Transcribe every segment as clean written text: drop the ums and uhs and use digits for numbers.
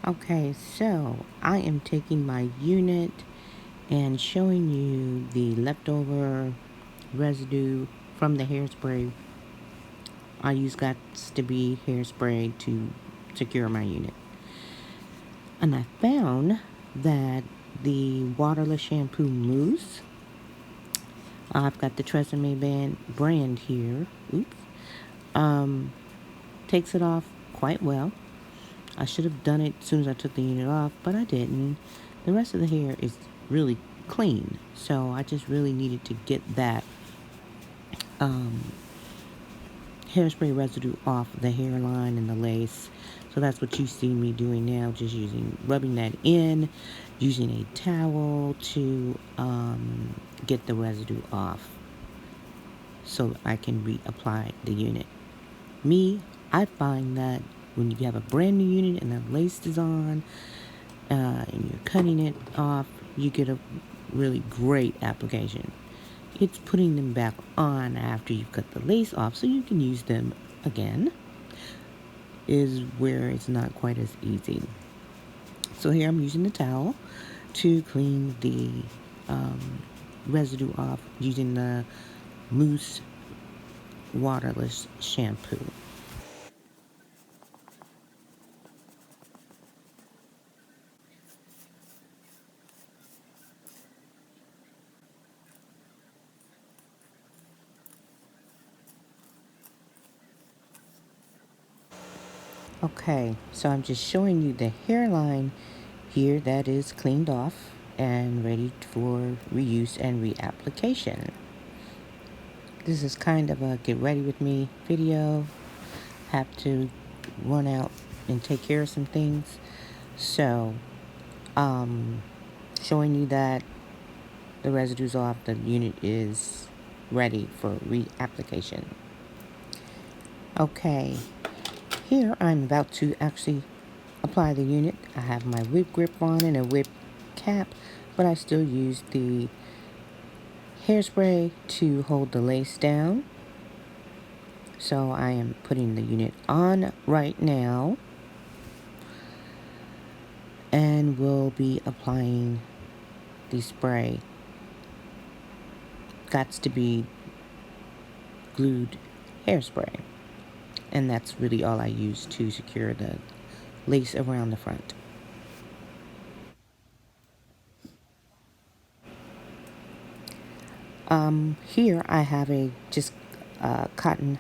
Okay, so I am taking my unit and showing you the leftover residue from the hairspray. I use Gots to Be hairspray to secure my unit. And I found that the waterless shampoo mousse, I've got the Tresemme brand here, takes it off quite well. I should have done it as soon as I took the unit off, but I didn't. The rest of the hair is really clean, so I just really needed to get that hairspray residue off the hairline and the lace. So that's what you see me doing now, just rubbing that in, using a towel to get the residue off so I can reapply the unit. I find that when you have a brand new unit and the lace is on and you're cutting it off, you get a really great application. It's putting them back on after you've cut the lace off so you can use them again is where it's not quite as easy. So here I'm using the towel to clean the residue off using the mousse waterless shampoo. Okay, so I'm just showing you the hairline here that is cleaned off and ready for reuse and reapplication. This is kind of a get ready with me video. Have to run out and take care of some things. So, showing you that the residue's off, the unit is ready for reapplication. Okay, here I'm about to actually apply the unit. I have my whip grip on and a whip cap, but I still use the hairspray to hold the lace down. So I am putting the unit on right now and will be applying the spray. Gots to Be glued hairspray. And that's really all I use to secure the lace around the front. Here I have a just cotton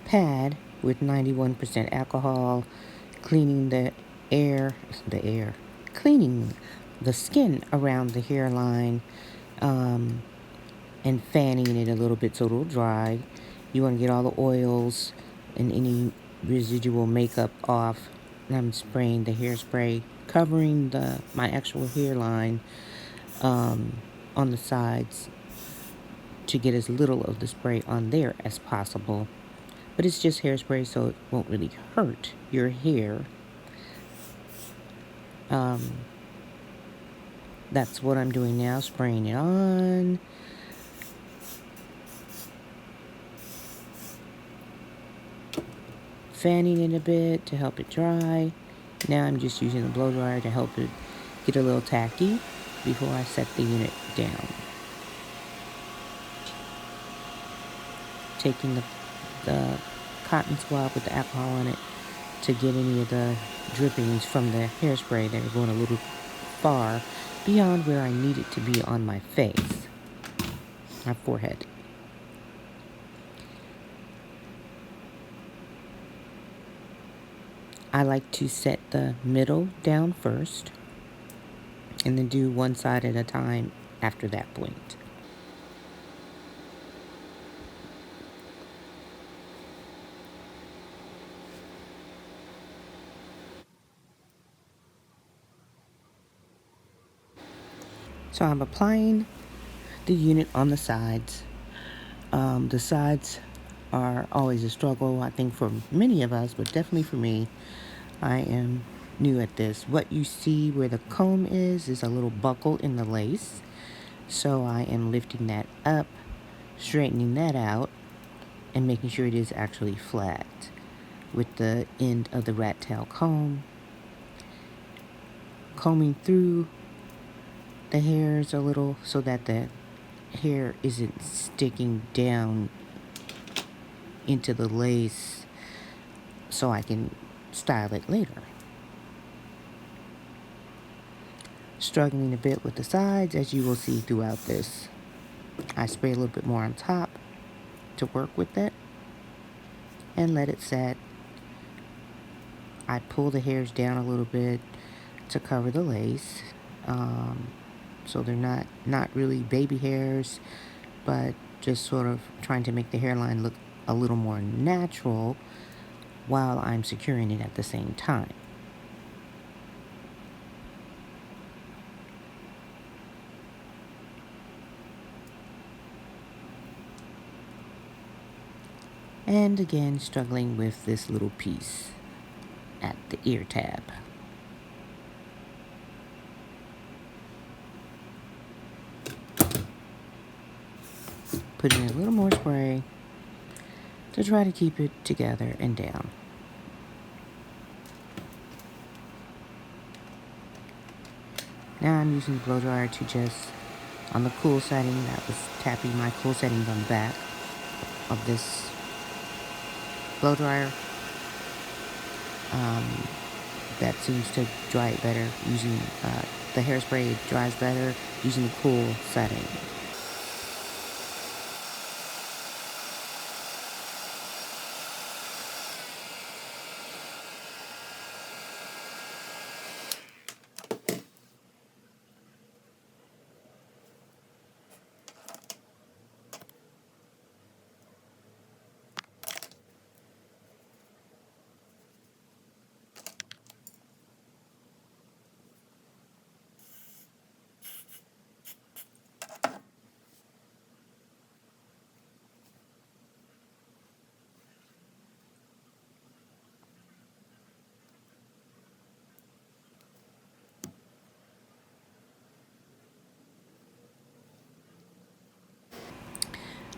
pad with 91% alcohol, cleaning cleaning the skin around the hairline, and fanning it a little bit so it'll dry. You want to get all the oils and any residual makeup off. And I'm spraying the hairspray, covering my actual hairline on the sides to get as little of the spray on there as possible. But it's just hairspray, so it won't really hurt your hair. That's what I'm doing now, spraying it on. Fanning it a bit to help it dry. Now I'm just using the blow dryer to help it get a little tacky before I set the unit down. Taking the cotton swab with the alcohol on it to get any of the drippings from the hairspray that are going a little far beyond where I need it to be on my face, my forehead. I like to set the middle down first and then do one side at a time after that point. So I'm applying the unit on the sides. The sides are always a struggle, I think, for many of us, but definitely for me. I am new at this. What you see where the comb is a little buckle in the lace. So I am lifting that up, straightening that out, and making sure it is actually flat with the end of the rat tail comb. combing through the hairs a little so that the hair isn't sticking down into the lace so I can style it later. Struggling a bit with the sides, as you will see throughout this. I spray a little bit more on top to work with it and let it set. I pull the hairs down a little bit to cover the lace, so they're not really baby hairs, but just sort of trying to make the hairline look a little more natural while I'm securing it at the same time. And again, struggling with this little piece at the ear tab. Putting a little more spray to try to keep it together and down. Now I'm using the blow dryer to just, on the cool setting, that was tapping my cool settings on the back of this blow dryer. That seems to dry it better. Using the hairspray, it dries better using the cool setting.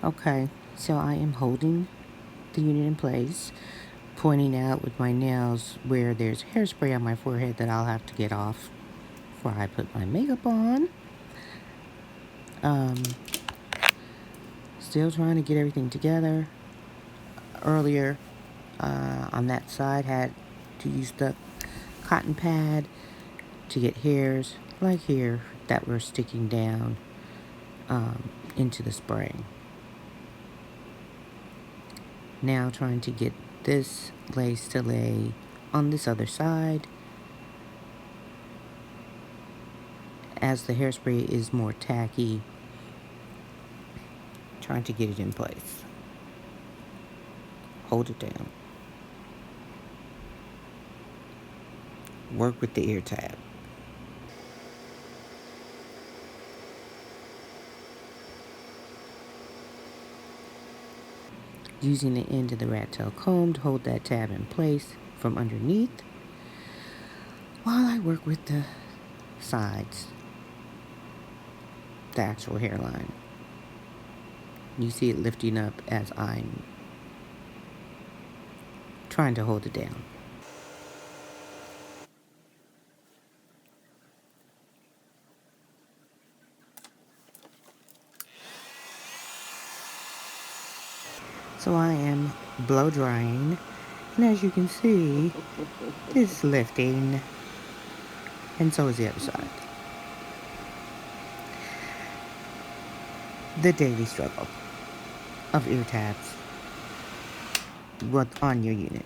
Okay, so I am holding the unit in place, pointing out with my nails where there's hairspray on my forehead that I'll have to get off before I put my makeup on. Still trying to get everything together. Earlier, on that side, had to use the cotton pad to get hairs, like here, that were sticking down into the spray. Now trying to get this lace to lay on this other side, as the hairspray is more tacky, trying to get it in place. Hold it down. Work with the ear tab. Using the end of the rat tail comb to hold that tab in place from underneath while I work with the sides, the actual hairline. You see it lifting up as I'm trying to hold it down. So I am blow drying, and as you can see, it's lifting, and so is the other side. The daily struggle of ear tabs on your unit.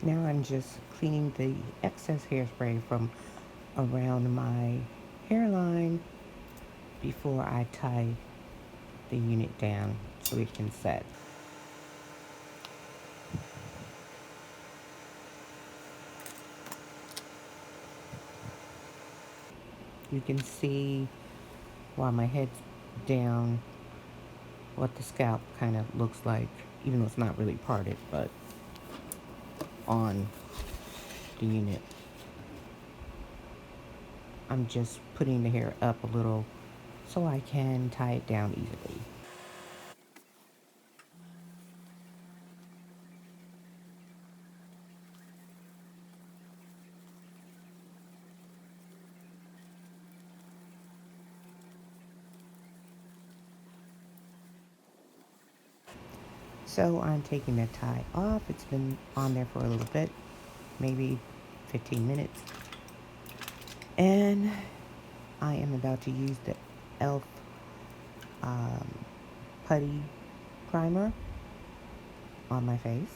Now I'm just cleaning the excess hairspray from around my hairline before I tie the unit down so it can set. You can see while my head's down what the scalp kind of looks like, even though it's not really parted, but on the unit. I'm just putting the hair up a little so I can tie it down easily. So I'm taking the tie off. It's been on there for a little bit, maybe 15 minutes. And I am about to use the e.l.f. Putty Primer on my face.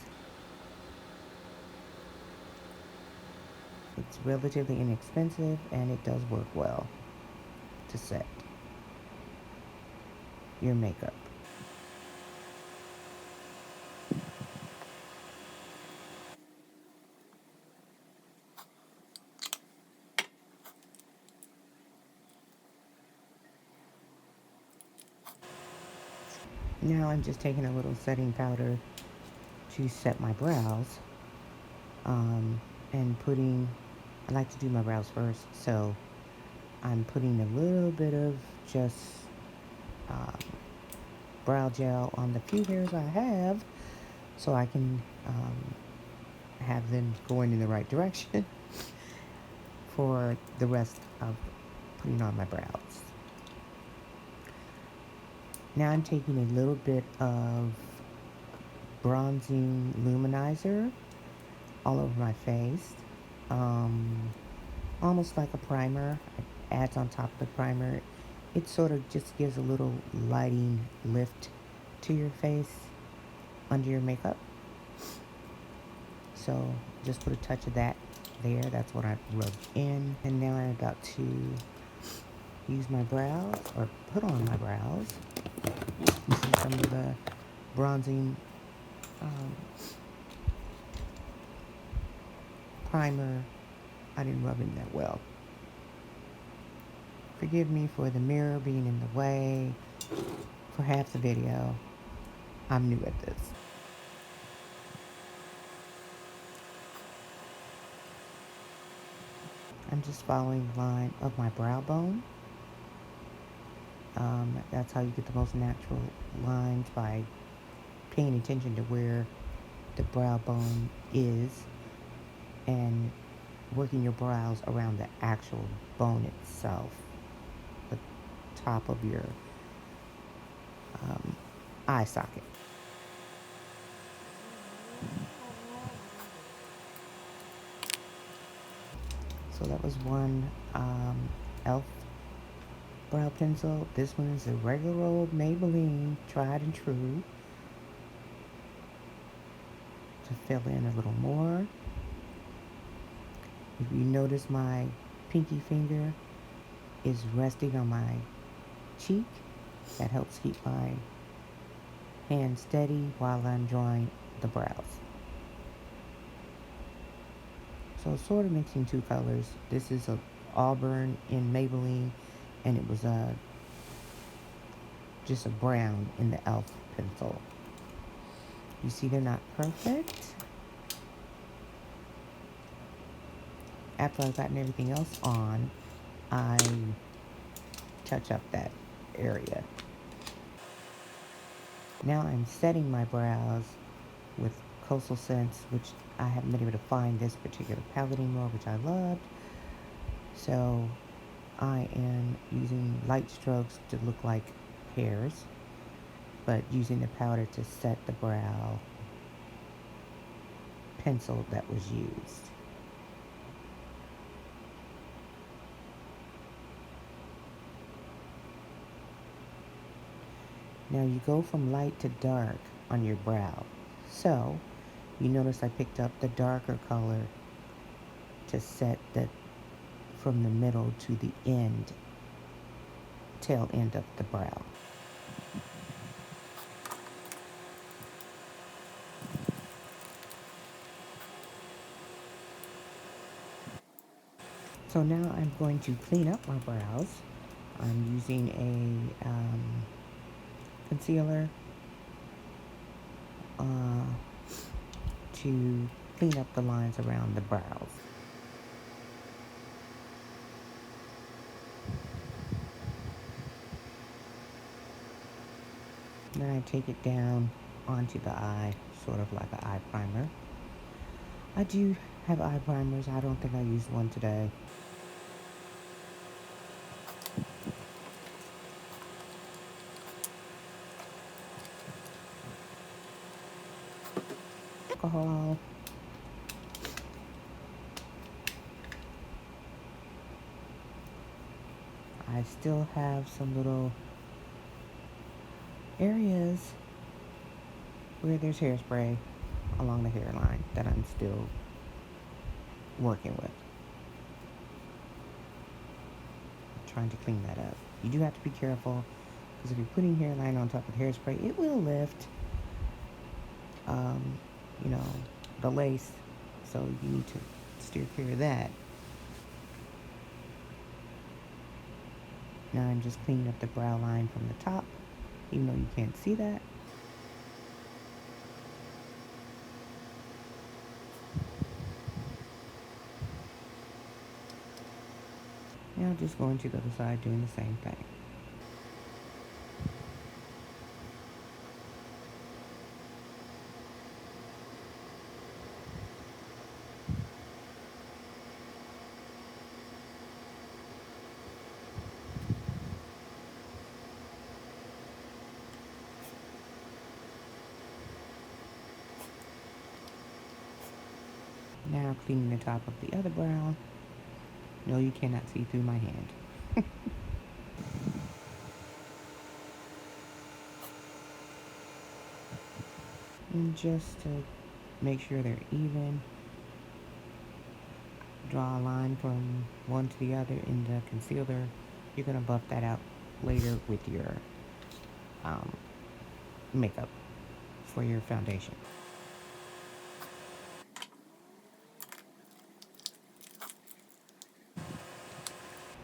It's relatively inexpensive and it does work well to set your makeup. Now I'm just taking a little setting powder to set my brows. And I like to do my brows first, so I'm putting a little bit of just um, brow gel on the few hairs I have so I can have them going in the right direction for the rest of putting on my brows. Now I'm taking a little bit of bronzing luminizer all over my face, almost like a primer. It adds on top of the primer. It sort of just gives a little lighting lift to your face under your makeup. So just put a touch of that there. That's what I rubbed in. And now I'm about to use my brows, or put on my brows. You see some of the bronzing primer. I didn't rub in that well. Forgive me for the mirror being in the way for half the video. I'm new at this. I'm just following the line of my brow bone. That's how you get the most natural lines, by paying attention to where the brow bone is and working your brows around the actual bone itself, the top of your eye socket. So that was one e.l.f. brow pencil. This one is a regular old Maybelline, tried and true, to fill in a little more. If you notice, my pinky finger is resting on my cheek. That helps keep my hand steady while I'm drawing the brows. So sort of mixing two colors. This is a auburn in Maybelline, and it was just a brown in the e.l.f. pencil. You see, they're not perfect. After I've gotten everything else on, I touch up that area. Now I'm setting my brows with Coastal Scents, which I haven't been able to find this particular palette anymore, which I loved. So I am using light strokes to look like hairs, but using the powder to set the brow pencil that was used. Now you go from light to dark on your brow. So You notice I picked up the darker color to set that from the middle to the end, tail end of the brow. So now I'm going to clean up my brows. I'm using a concealer to clean up the lines around the brows. Then I take it down onto the eye, sort of like an eye primer. I do have eye primers. I don't think I used one today. Alcohol. I still have some little areas where there's hairspray along the hairline that I'm still working with. Trying to clean that up. You do have to be careful because if you're putting hairline on top of hairspray, it will lift, you know, the lace. So you need to steer clear of that. Now I'm just cleaning up the brow line from the top, even though you can't see that. Now just going to the other side doing the same thing. Now cleaning the top of the other brow. No, you cannot see through my hand. And just to make sure they're even, draw a line from one to the other in the concealer. You're going to buff that out later with your makeup for your foundation.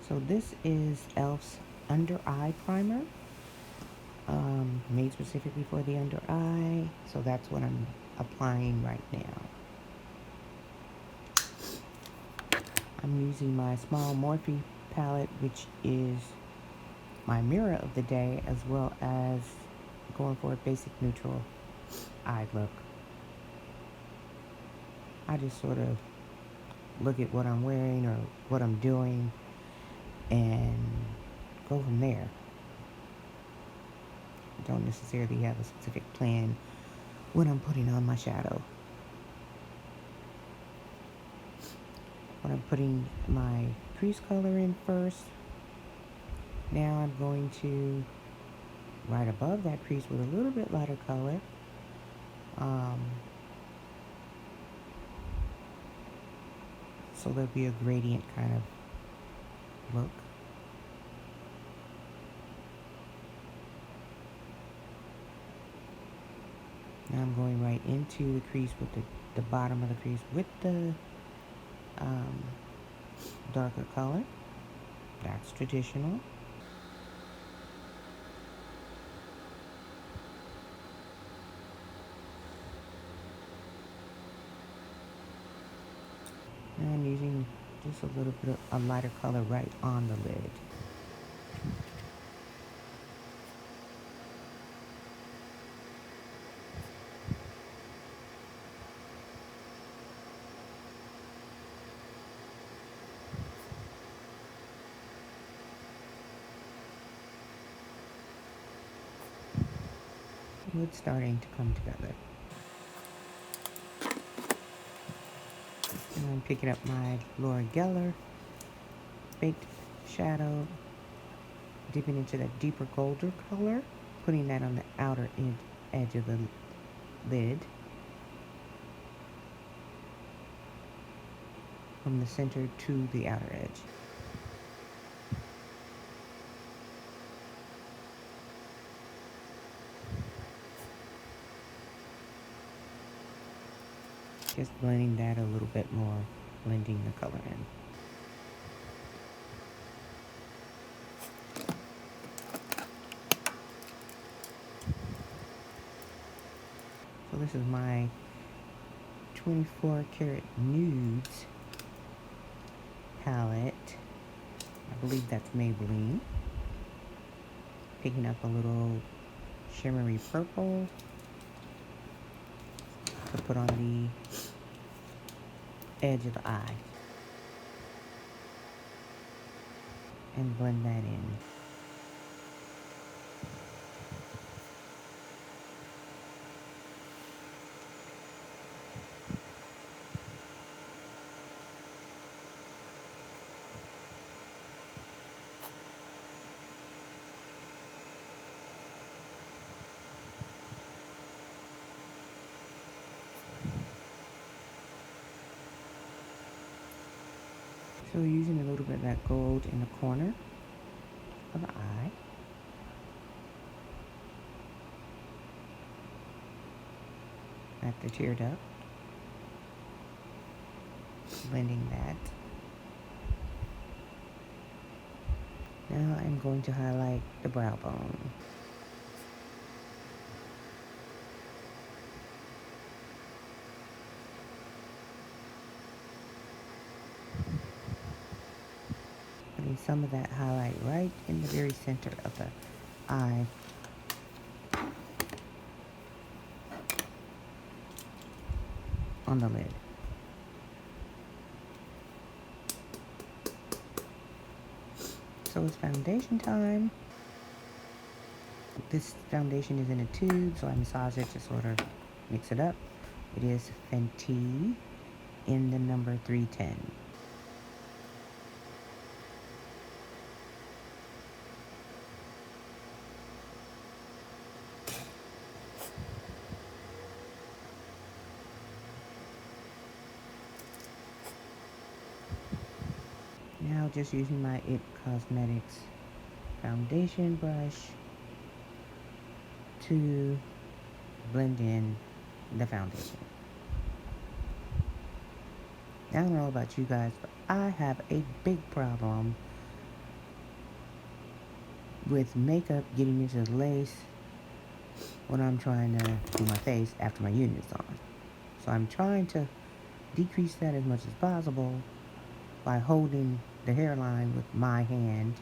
So this is e.l.f.'s under eye primer, made specifically for the under eye. So that's what I'm applying right now. I'm using my small Morphe palette, which is my mirror of the day, as well as going for a basic neutral eye look. I just sort of look at what I'm wearing or what I'm doing and go from there. I don't necessarily have a specific plan when I'm putting on my shadow. When I'm putting my crease color in first, now I'm going to, right above that crease with a little bit lighter color, so there'll be a gradient kind of look. Now I'm going right into the crease with the bottom of the crease with the darker color. That's traditional. And I'm using just a little bit of a lighter color right on the lid. It's starting to come together. And I'm picking up my Laura Geller baked shadow, dipping into that deeper golden color, putting that on the outer edge of the lid. from the center to the outer edge. Just blending that a little bit more, blending the color in. So this is my 24 karat nudes palette. I believe that's Maybelline. Picking up a little shimmery purple to put on the edge of the eye. And blend that in. So using a little bit of that gold in the corner of the eye. At the tear duct. Blending that. Now I'm going to highlight the brow bone. Putting some of that highlight right in the very center of the eye. On the lid. So it's foundation time. This foundation is in a tube, so I massage it to sort of mix it up. It is Fenty in the number 310. Now just using my IT Cosmetics foundation brush to blend in the foundation. Now, I don't know about you guys, but I have a big problem with makeup getting into the lace when I'm trying to do my face after my unit's on. So I'm trying to decrease that as much as possible by holding the hairline with my hand.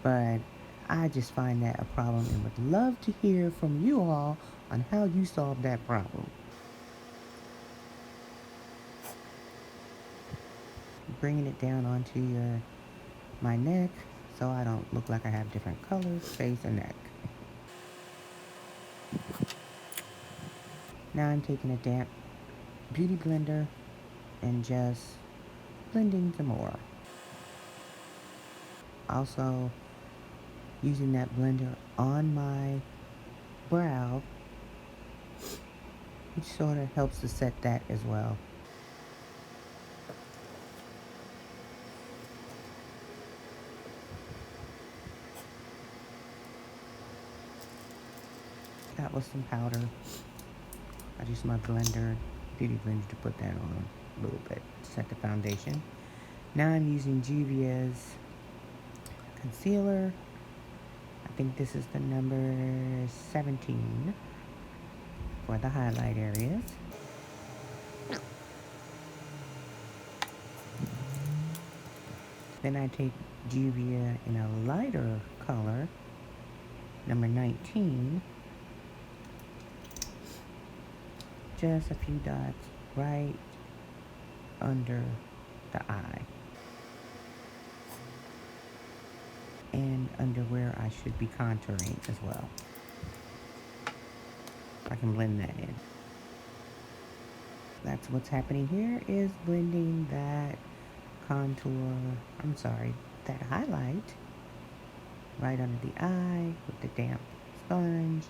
But I just find that a problem and would love to hear from you all on how you solve that problem. Bringing it down onto my neck so I don't look like I have different colors, face and neck. Now I'm taking a damp beauty blender and just blending some more. Also using that blender on my brow, which sort of helps to set that as well. That was some powder. I used my blender, beauty blender, to put that on a little bit to set the foundation. Now I'm using GRWM's concealer. I think this is the number 17 for the highlight areas. Then I take GRWM in a lighter color, number 19. Just a few dots right under the eye. And under where I should be contouring as well. I can blend that in. That's what's happening here, is blending that that highlight right under the eye with the damp sponge.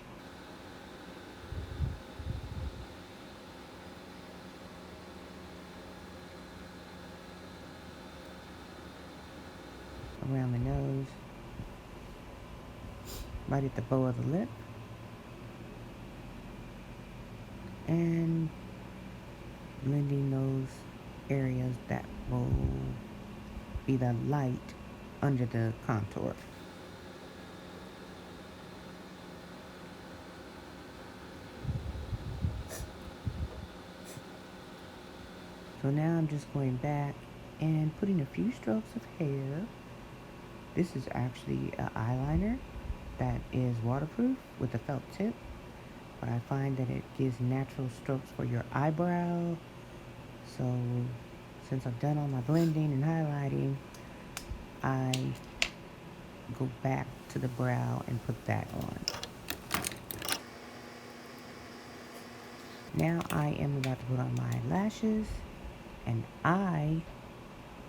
right at the bow of the lip, and blending those areas that will be the light under the contour. So now I'm just going back and putting a few strokes of hair. This is actually an eyeliner that is waterproof with a felt tip, but I find that it gives natural strokes for your eyebrow. So since I've done all my blending and highlighting, I go back to the brow and put that on. Now I am about to put on my lashes, and I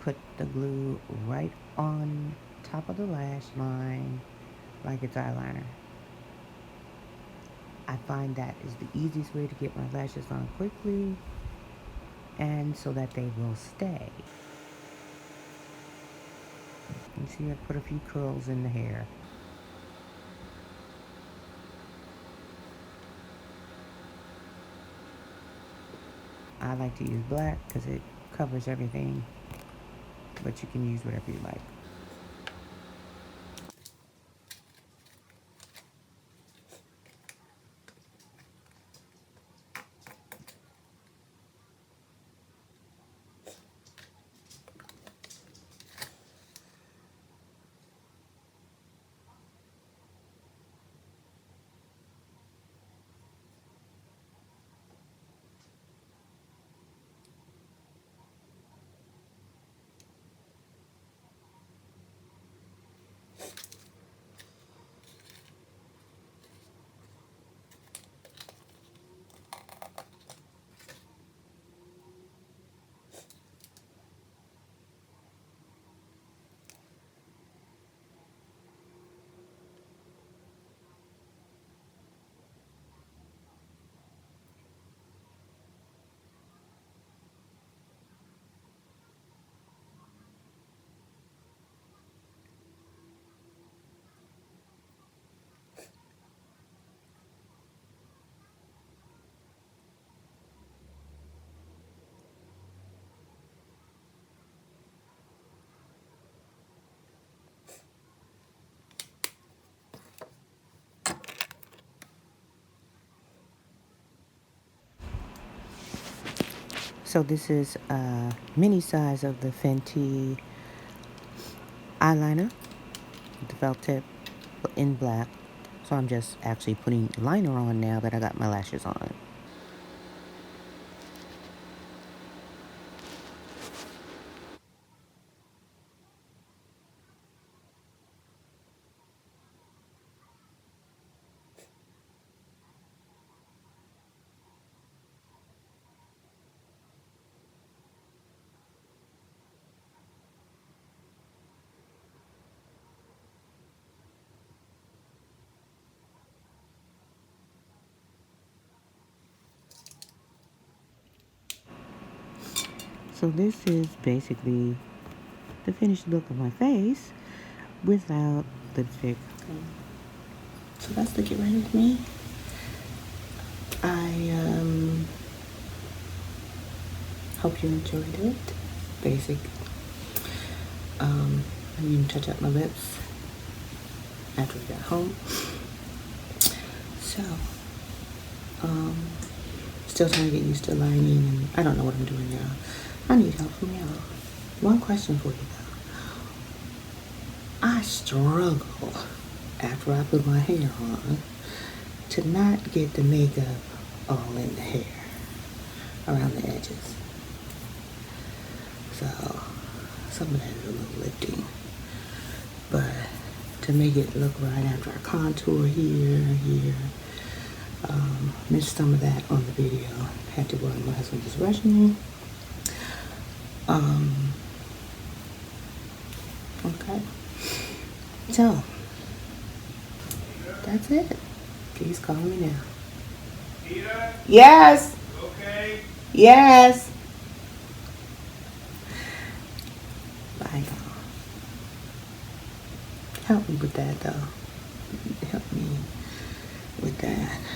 put the glue right on top of the lash line like it's eyeliner. I find that is the easiest way to get my lashes on quickly and so that they will stay. You see I put a few curls in the hair. I like to use black because it covers everything, but you can use whatever you like. So this is a mini size of the Fenty eyeliner with the felt tip in black. So I'm just actually putting liner on now that I got my lashes on. So this is basically the finished look of my face without lipstick. So that's the Get Ready With Me. I hope you enjoyed it. Basic. I didn't touch up my lips after we got home. So, still trying to get used to lining, and I don't know what I'm doing now. I need help from y'all. One question for you though. I struggle after I put my hair on to not get the makeup all in the hair around the edges. So some of that is a little lifting, but to make it look right after I contour here, missed some of that on the video. Had to run, my husband was rushing me. Okay, so that's it. Please call me now. Peter? Yes. Okay. Yes. Bye, y'all. Help me with that though. Help me. that.